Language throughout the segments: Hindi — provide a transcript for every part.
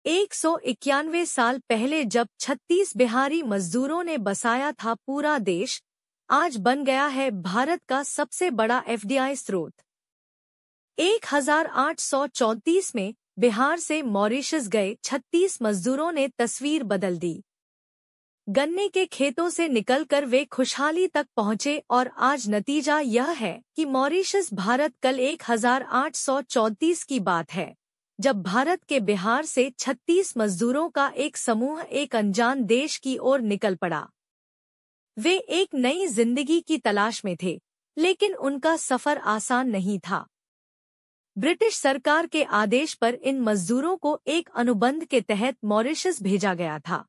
191 साल पहले जब 36 बिहारी मजदूरों ने बसाया था पूरा देश, आज बन गया है भारत का सबसे बड़ा एफडीआई स्रोत। 1834 में बिहार से मॉरिशस गए 36 मजदूरों ने तस्वीर बदल दी। गन्ने के खेतों से निकलकर वे खुशहाली तक पहुंचे और आज नतीजा यह है कि मॉरिशस भारत कल 1834 की बात है, जब भारत के बिहार से 36 मजदूरों का एक समूह एक अनजान देश की ओर निकल पड़ा। वे एक नई जिंदगी की तलाश में थे, लेकिन उनका सफर आसान नहीं था। ब्रिटिश सरकार के आदेश पर इन मजदूरों को एक अनुबंध के तहत मॉरिशस भेजा गया था।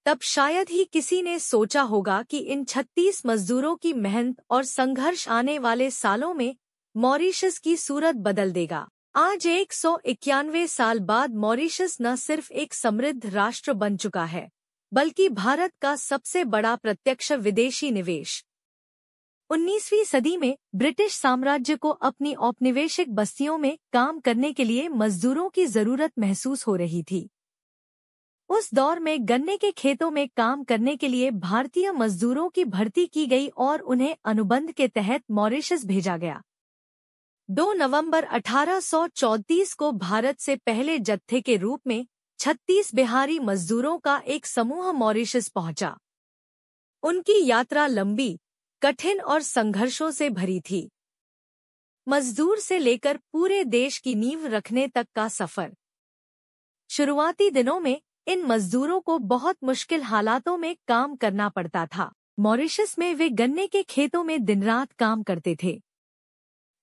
तब शायद ही किसी ने सोचा होगा कि इन 36 मजदूरों की मेहनत और संघर्ष आने वाले सालों में मॉरिशस की सूरत बदल देगा। आज 191 साल बाद मॉरिशस न सिर्फ एक समृद्ध राष्ट्र बन चुका है, बल्कि भारत का सबसे बड़ा प्रत्यक्ष विदेशी निवेश। 19वीं सदी में ब्रिटिश साम्राज्य को अपनी औपनिवेशिक बस्तियों में काम करने के लिए मजदूरों की जरूरत महसूस हो रही थी। उस दौर में गन्ने के खेतों में काम करने के लिए भारतीय मजदूरों की भर्ती की गई और उन्हें अनुबंध के तहत मॉरिशस भेजा गया। 2 नवंबर 1834 को भारत से पहले जत्थे के रूप में 36 बिहारी मजदूरों का एक समूह मॉरिशस पहुंचा। उनकी यात्रा लंबी, कठिन और संघर्षों से भरी थी। मजदूर से लेकर पूरे देश की नींव रखने तक का सफर। शुरुआती दिनों में इन मजदूरों को बहुत मुश्किल हालातों में काम करना पड़ता था। मॉरिशस में वे गन्ने के खेतों में दिन रात काम करते थे।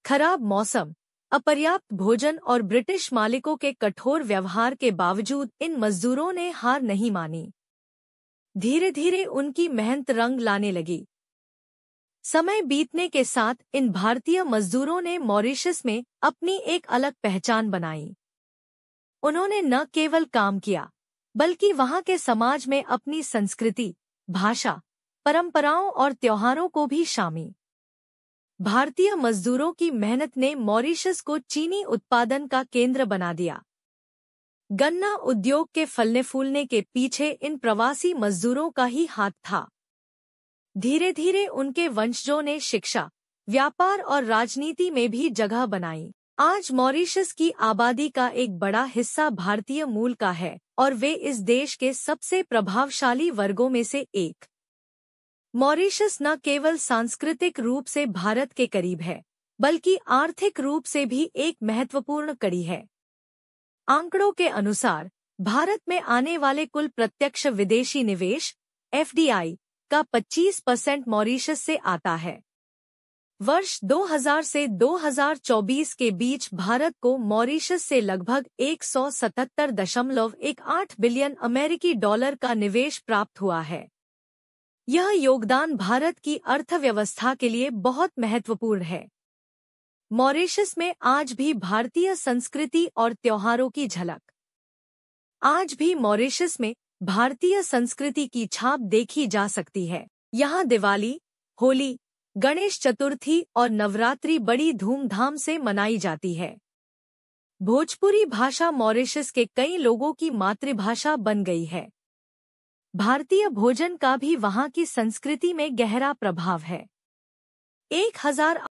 खराब मौसम, अपर्याप्त भोजन और ब्रिटिश मालिकों के कठोर व्यवहार के बावजूद इन मजदूरों ने हार नहीं मानी। धीरे धीरे उनकी मेहनत रंग लाने लगी। समय बीतने के साथ इन भारतीय मजदूरों ने मॉरिशस में अपनी एक अलग पहचान बनाई। उन्होंने न केवल काम किया, बल्कि वहां के समाज में अपनी संस्कृति, भाषा, परंपराओं और त्योहारों को भी शामिल। भारतीय मजदूरों की मेहनत ने मॉरिशस को चीनी उत्पादन का केंद्र बना दिया। गन्ना उद्योग के फलने फूलने के पीछे इन प्रवासी मजदूरों का ही हाथ था। धीरे धीरे उनके वंशजों ने शिक्षा, व्यापार और राजनीति में भी जगह बनाई। आज मॉरिशस की आबादी का एक बड़ा हिस्सा भारतीय मूल का है और वे इस देश के सबसे प्रभावशाली वर्गों में से एक। मॉरिशस न केवल सांस्कृतिक रूप से भारत के करीब है, बल्कि आर्थिक रूप से भी एक महत्वपूर्ण कड़ी है। आंकड़ों के अनुसार भारत में आने वाले कुल प्रत्यक्ष विदेशी निवेश (FDI) का 25% मॉरिशस से आता है। वर्ष 2000 से 2024 के बीच भारत को मॉरिशस से लगभग 177.18 बिलियन अमेरिकी डॉलर का निवेश प्राप्त हुआ है। यह योगदान भारत की अर्थव्यवस्था के लिए बहुत महत्वपूर्ण है। मॉरिशस में आज भी भारतीय संस्कृति और त्योहारों की झलक। आज भी मॉरिशस में भारतीय संस्कृति की छाप देखी जा सकती है। यहाँ दिवाली, होली, गणेश चतुर्थी और नवरात्रि बड़ी धूमधाम से मनाई जाती है। भोजपुरी भाषा मॉरिशस के कई लोगों की मातृभाषा बन गई है। भारतीय भोजन का भी वहाँ की संस्कृति में गहरा प्रभाव है। 1000